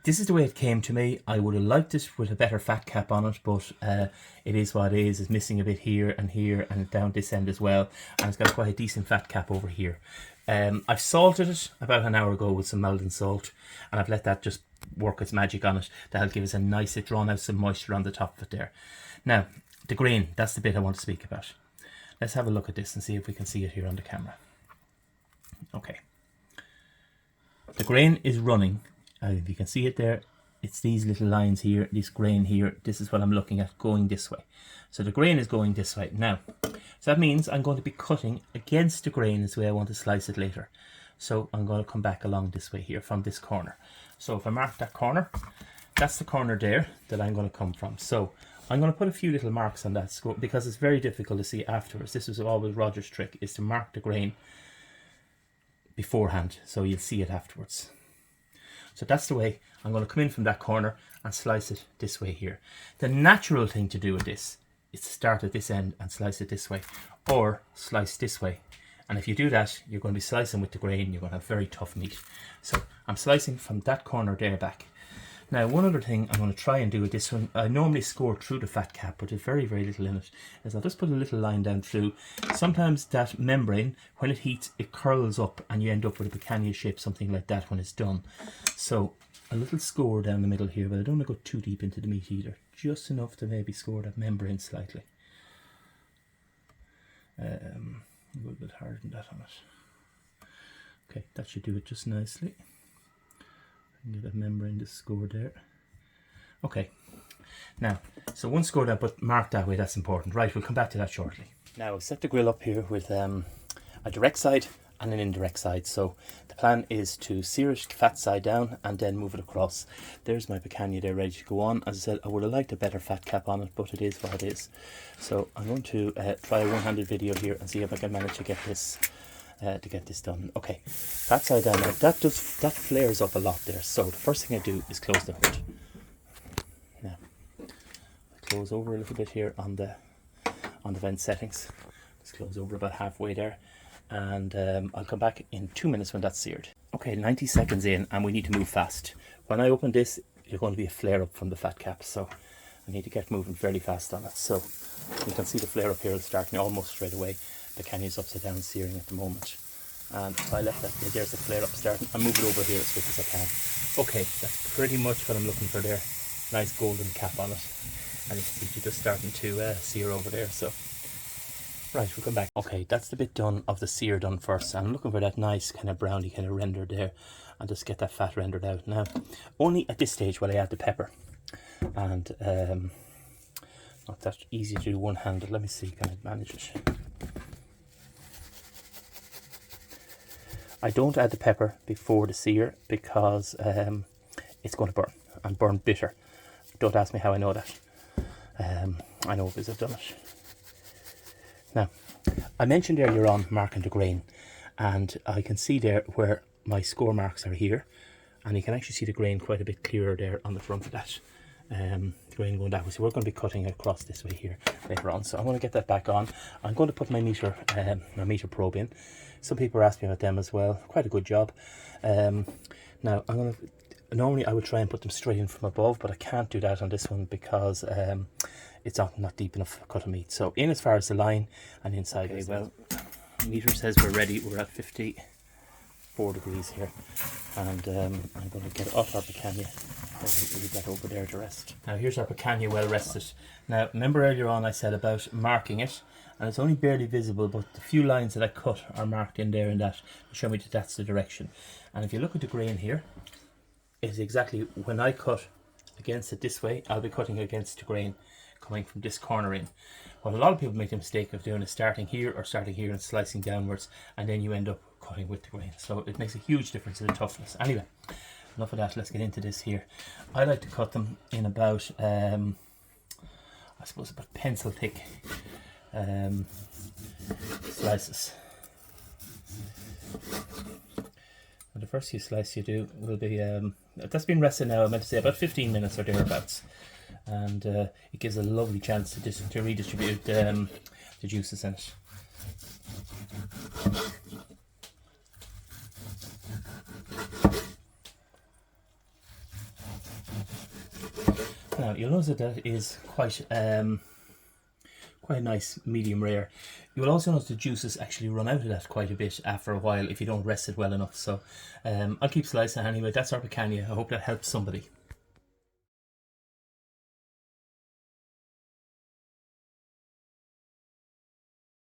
this is the way it came to me. I would have liked it with a better fat cap on it, but it is what it is. It's missing a bit here and down this end as well, and it's got quite a decent fat cap over here. I've salted it about an hour ago with some Maldon salt, and I've let that just work its magic on it. That'll give us a nice, it drawn out some moisture on the top of it there. Now, the grain, that's the bit I want to speak about. Let's have a look at this and see if we can see it here on the camera. Okay. The grain is running. If you can see it there, it's these little lines here, this grain here. This is what I'm looking at going this way. So the grain is going this way now. So that means I'm going to be cutting against the grain is the way I want to slice it later. So I'm going to come back along this way here from this corner. So if I mark that corner, that's the corner there that I'm going to come from. So I'm going to put a few little marks on that score because it's very difficult to see afterwards. This is always Roger's trick, is to mark the grain beforehand so you'll see it afterwards. So that's the way I'm going to come in from that corner and slice it this way here. The natural thing to do with this is to start at this end and slice it this way, or slice this way. And if you do that, you're going to be slicing with the grain, you're going to have very tough meat. So I'm slicing from that corner there back. Now, one other thing I'm going to try and do with this one, I normally score through the fat cap, but there's very, very little in it, is I'll just put a little line down through. Sometimes that membrane, when it heats, it curls up and you end up with a picanha shape, something like that when it's done. So a little score down the middle here, but I don't want to go too deep into the meat either. Just enough to maybe score that membrane slightly. A little bit harder than that on it. Okay, that should do it just nicely. Get that membrane to score there. Okay, now, so one score down, but mark that way, that's important. Right, we'll come back to that shortly. Now, I've set the grill up here with a direct side and an indirect side. So the plan is to sear it fat side down and then move it across. There's my picanha there ready to go on. As I said, I would have liked a better fat cap on it, but it is what it is. So I'm going to try a one-handed video here and see if I can manage to get this done. Okay, that side down now, that flares up a lot there. So the first thing I do is close the hood. Now, I close over a little bit here on the vent settings. Just close over about halfway there, and I'll come back in 2 minutes when that's seared. Okay, 90 seconds in, and we need to move fast. When I open this, you're going to be a flare up from the fat cap, so I need to get moving fairly fast on it. So you can see the flare up here starting almost straight away. The picanha's upside down searing at the moment, and if I let that, there's the flare up starting. I'll move it over here as quick as I can. Okay, that's pretty much what I'm looking for there. Nice golden cap on it, and you can see it just starting to sear over there. So right, we'll come back. Okay, that's the bit done of the sear done first. I'm looking for that nice kind of browny kind of render there, and just get that fat rendered out. Now, only at this stage will I add the pepper, and not that easy to do one-handed. Let me see, can I manage it? I don't add the pepper before the sear because it's going to burn, and burn bitter. Don't ask me how I know that. I know because I've done it. Now, I mentioned earlier on marking the grain, and I can see there where my score marks are here, and you can actually see the grain quite a bit clearer there on the front of that. The grain going that way, so we're going to be cutting across this way here later on. So I'm going to get that back on. I'm going to put my meter probe in. Some people are asking about them as well. Quite a good job. Now I'm going to, normally I would try and put them straight in from above, but I can't do that on this one because it's not deep enough for cutting meat. So in as far as the line and inside. Okay, well, meter says we're ready. We're at 54 degrees here, and I'm going to get it off our picanha. Leave that over there to rest. Now here's our picanha well rested. Now remember earlier on I said about marking it, and it's only barely visible, but the few lines that I cut are marked in there, and that show me that that's the direction. And if you look at the grain here, it's exactly when I cut against it this way, I'll be cutting against the grain coming from this corner in. What a lot of people make the mistake of doing is starting here and slicing downwards, and then you end up cutting with the grain. So it makes a huge difference in the toughness. Anyway, enough of that, let's get into this here. I like to cut them in about, I suppose about pencil thick slices. And the first few slices you do will be, that's been rested now, I meant to say about 15 minutes or thereabouts. And it gives a lovely chance to redistribute the juices in it. Now you'll notice that is quite quite a nice medium rare. You will also notice the juices actually run out of that quite a bit after a while if you don't rest it well enough. So I'll keep slicing anyway. That's our picanha. I hope that helps somebody.